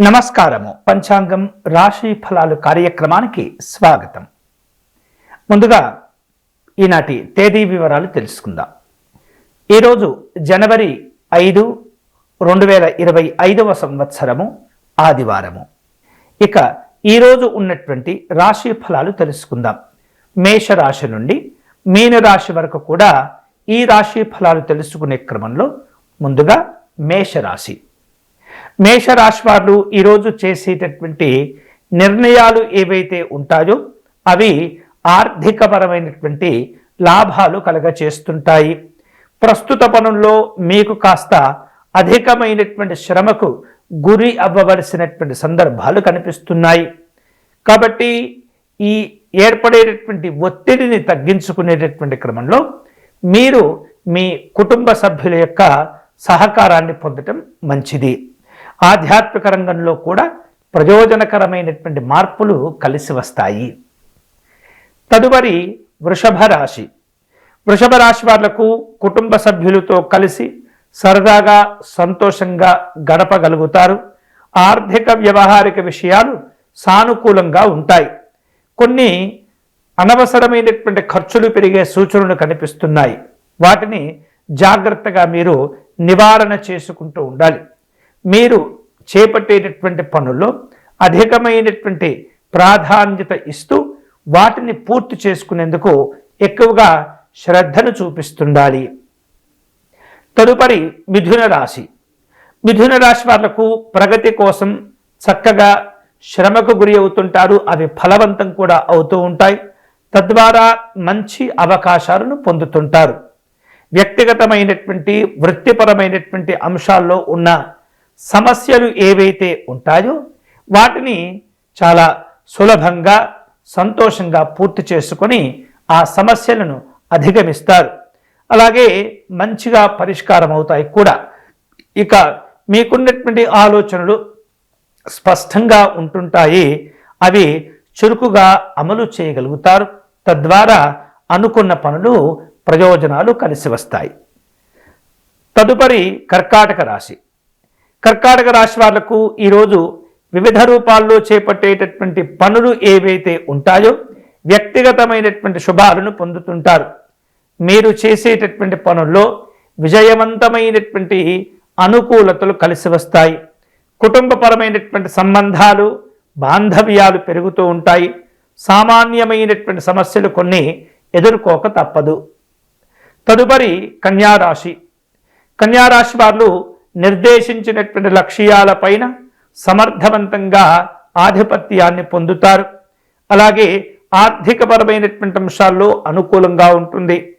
నమస్కారము. పంచాంగం రాశి ఫలాలు కార్యక్రమానికి స్వాగతం. ముందుగా ఈనాటి తేదీ వివరాలు తెలుసుకుందాం. ఈరోజు జనవరి 5, 2025 సంవత్సరము ఆదివారము. ఇక ఈరోజు ఉన్నటువంటి రాశి ఫలాలు తెలుసుకుందాం. మేషరాశి నుండి మీనరాశి వరకు కూడా ఈ రాశి ఫలాలు తెలుసుకునే క్రమంలో ముందుగా మేషరాశి. మేషరాశి వారు ఈరోజు చేసేటటువంటి నిర్ణయాలు ఏవైతే ఉంటాయో అవి ఆర్థికపరమైనటువంటి లాభాలు కలగచేస్తుంటాయి. ప్రస్తుత పనుల్లో మీకు కాస్త అధికమైనటువంటి శ్రమకు గురి అవ్వవలసినటువంటి సందర్భాలు కనిపిస్తున్నాయి. కాబట్టి ఈ ఏర్పడేటటువంటి ఒత్తిడిని తగ్గించుకునేటటువంటి క్రమంలో మీరు మీ కుటుంబ సభ్యుల యొక్క సహకారాన్ని పొందటం మంచిది. ఆధ్యాత్మిక రంగంలో కూడా ప్రయోజనకరమైనటువంటి మార్పులు కలిసి వస్తాయి. తదుపరి వృషభ రాశి. వృషభ రాశి వాళ్లకు కుటుంబ సభ్యులతో కలిసి సరదాగా సంతోషంగా గడపగలుగుతారు. ఆర్థిక వ్యవహారిక విషయాలు సానుకూలంగా ఉంటాయి. కొన్ని అనవసరమైనటువంటి ఖర్చులు పెరిగే సూచనలు కనిపిస్తున్నాయి. వాటిని జాగ్రత్తగా మీరు నివారణ చేసుకుంటూ ఉండాలి. మీరు చేపట్టేటటువంటి పనుల్లో అధికమైనటువంటి ప్రాధాన్యత ఇస్తూ వాటిని పూర్తి చేసుకునేందుకు ఎక్కువగా శ్రద్ధను చూపిస్తుండాలి. తదుపరి మిథున రాశి. మిథున రాశి వాళ్లకు ప్రగతి కోసం చక్కగా శ్రమకు గురి అవుతుంటారు. అవి ఫలవంతం కూడా అవుతూ ఉంటాయి. తద్వారా మంచి అవకాశాలను పొందుతుంటారు. వ్యక్తిగతమైనటువంటి వృత్తిపరమైనటువంటి అంశాల్లో ఉన్న సమస్యలు ఏవైతే ఉంటాయో వాటిని చాలా సులభంగా సంతోషంగా పూర్తి చేసుకొని ఆ సమస్యలను అధిగమిస్తారు. అలాగే మంచిగా పరిష్కారం అవుతాయి కూడా. ఇక మీకున్నటువంటి ఆలోచనలు స్పష్టంగా ఉంటుంటాయి. అవి చురుకుగా అమలు చేయగలుగుతారు. తద్వారా అనుకున్న పనులు ప్రయోజనాలు కలిసి వస్తాయి. తదుపరి కర్కాటక రాశి. కర్కాటక రాశి వాళ్లకు ఈరోజు వివిధ రూపాల్లో చేపట్టేటటువంటి పనులు ఏవైతే ఉంటాయో వ్యక్తిగతమైనటువంటి శుభాలను పొందుతుంటారు. మీరు చేసేటటువంటి పనుల్లో విజయవంతమైనటువంటి అనుకూలతలు కలిసి వస్తాయి. కుటుంబపరమైనటువంటి సంబంధాలు బాంధవ్యాలు పెరుగుతూ ఉంటాయి. సామాన్యమైనటువంటి సమస్యలు కొన్ని ఎదుర్కోక తప్పదు. తదుపరి కన్యారాశి. కన్యారాశి వారు నిర్దేశించినటువంటి లక్ష్యాలపైన సమర్థవంతంగా ఆధిపత్యాన్ని పొందుతారు. అలాగే ఆర్థికపరమైనటువంటి అంశాల్లో అనుకూలంగా ఉంటుంది.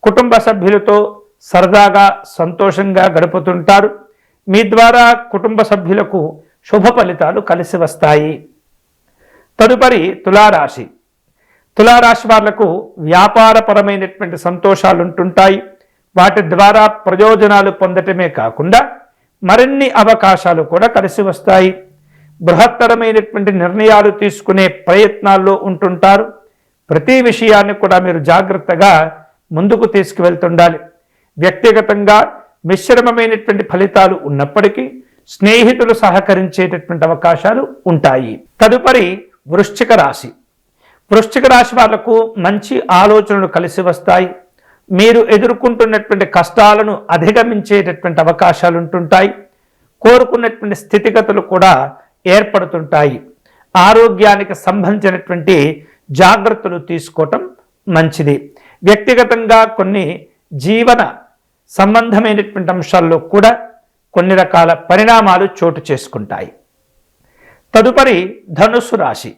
కుటుంబ సభ్యులతో సరదాగా సంతోషంగా గడుపుతుంటారు. మీ ద్వారా కుటుంబ సభ్యులకు శుభ ఫలితాలు కలిసి వస్తాయి. తదుపరి తులారాశి. తులారాశి వాళ్లకు వ్యాపారపరమైనటువంటి సంతోషాలు ఉంటుంటాయి. వాటి ద్వారా ప్రయోజనాలు పొందటమే కాకుండా మరిన్ని అవకాశాలు కూడా కలిసి వస్తాయి. బృహత్తరమైనటువంటి నిర్ణయాలు తీసుకునే ప్రయత్నాల్లో ఉంటుంటారు. ప్రతి విషయాన్ని కూడా మీరు జాగ్రత్తగా ముందుకు తీసుకువెళ్తుండాలి. వ్యక్తిగతంగా మిశ్రమమైనటువంటి ఫలితాలు ఉన్నప్పటికీ స్నేహితులు సహకరించేటటువంటి అవకాశాలు ఉంటాయి. తదుపరి వృశ్చిక రాశి. వృశ్చిక రాశి వాళ్లకు మంచి ఆలోచనలు కలిసి వస్తాయి. మీరు ఎదుర్కొంటున్నటువంటి కష్టాలను అధిగమించేటటువంటి అవకాశాలు ఉంటుంటాయి. కోరుకున్నటువంటి స్థితిగతులు కూడా ఏర్పడుతుంటాయి. ఆరోగ్యానికి సంబంధించినటువంటి జాగ్రత్తలు తీసుకోవటం మంచిది. వ్యక్తిగతంగా కొన్ని జీవన సంబంధమైనటువంటి అంశాల్లో కూడా కొన్ని రకాల పరిణామాలు చోటు చేసుకుంటాయి. తదుపరి ధనుస్సు రాశి.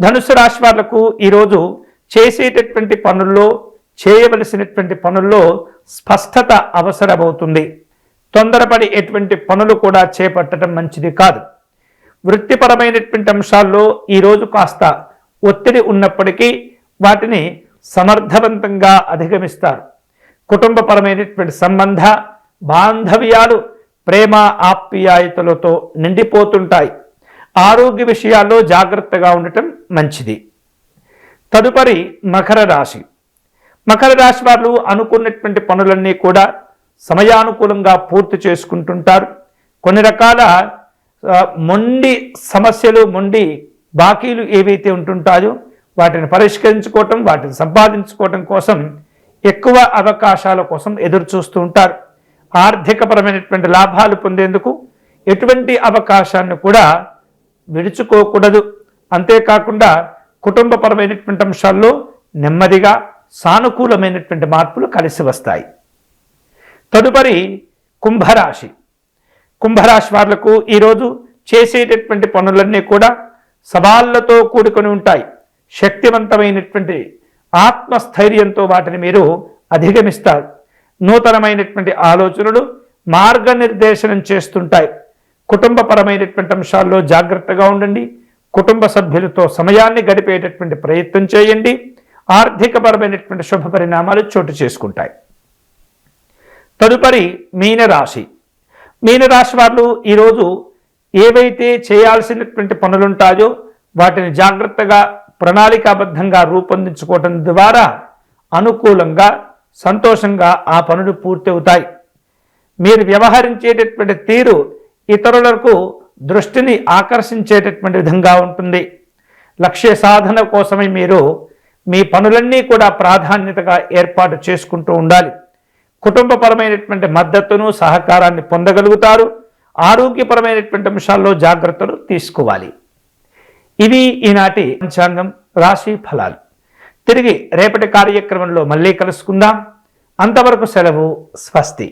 ధనుస్సు రాశి వాళ్లకు ఈరోజు చేసేటటువంటి పనుల్లో చేయవలసినటువంటి పనుల్లో స్పష్టత అవసరమవుతుంది. తొందరపడి ఎటువంటి పనులు కూడా చేపట్టడం మంచిది కాదు. వృత్తిపరమైనటువంటి అంశాల్లో ఈరోజు కాస్త ఒత్తిడి ఉన్నప్పటికీ వాటిని సమర్థవంతంగా అధిగమిస్తారు. కుటుంబపరమైనటువంటి సంబంధ బాంధవ్యాలు ప్రేమ ఆప్యాయతలతో నిండిపోతుంటాయి. ఆరోగ్య విషయాల్లో జాగ్రత్తగా ఉండటం మంచిది. తదుపరి మకర రాశి. మకర రాశి వారు అనుకున్నటువంటి పనులన్నీ కూడా సమయానుకూలంగా పూర్తి చేసుకుంటుంటారు. కొన్ని రకాల మొండి సమస్యలు, మొండి బాకీలు ఏవైతే ఉంటుంటాయో వాటిని పరిష్కరించుకోవటం, వాటిని సంపాదించుకోవటం కోసం ఎక్కువ అవకాశాల కోసం ఎదురు చూస్తూ ఉంటారు. ఆర్థికపరమైనటువంటి లాభాలు పొందేందుకు ఎటువంటి అవకాశాన్ని కూడా విడుచుకోకూడదు. అంతేకాకుండా కుటుంబపరమైనటువంటి అంశాల్లో నెమ్మదిగా సానుకూలమైనటువంటి మార్పులు కలిసి వస్తాయి. తదుపరి కుంభరాశి. కుంభరాశి వాళ్లకు ఈరోజు చేసేటటువంటి పనులన్నీ కూడా సవాళ్లతో కూడుకొని ఉంటాయి. శక్తివంతమైనటువంటి ఆత్మస్థైర్యంతో వాటిని మీరు అధిగమిస్తారు. నూతనమైనటువంటి ఆలోచనలు మార్గనిర్దేశనం చేస్తుంటాయి. కుటుంబపరమైనటువంటి అంశాల్లో జాగ్రత్తగా ఉండండి. కుటుంబ సభ్యులతో సమయాన్ని గడిపేటటువంటి ప్రయత్నం చేయండి. ఆర్థికపరమైనటువంటి శుభ పరిణామాలు చోటు చేసుకుంటాయి. తదుపరి మీనరాశి. మీనరాశి వాళ్ళు ఈరోజు ఏవైతే చేయాల్సినటువంటి పనులుంటాయో వాటిని జాగ్రత్తగా ప్రణాళికాబద్ధంగా రూపొందించుకోవటం ద్వారా అనుకూలంగా సంతోషంగా ఆ పనులు పూర్తి అవుతాయి. మీరు వ్యవహరించేటటువంటి తీరు ఇతరులకు దృష్టిని ఆకర్షించేటటువంటి విధంగా ఉంటుంది. లక్ష్య సాధన కోసమే మీరు మీ పనులన్నీ కూడా ప్రాధాన్యతగా ఏర్పాటు చేసుకుంటూ ఉండాలి. కుటుంబపరమైనటువంటి మద్దతును, సహకారాన్ని పొందగలుగుతారు. ఆరోగ్యపరమైనటువంటి అంశాల్లో జాగ్రత్తలు తీసుకోవాలి. ఇవి ఈనాటి పంచాంగం రాశి ఫలాలు. తిరిగి రేపటి కార్యక్రమంలో మళ్ళీ కలుసుకుందాం. అంతవరకు సెలవు. స్వస్తి.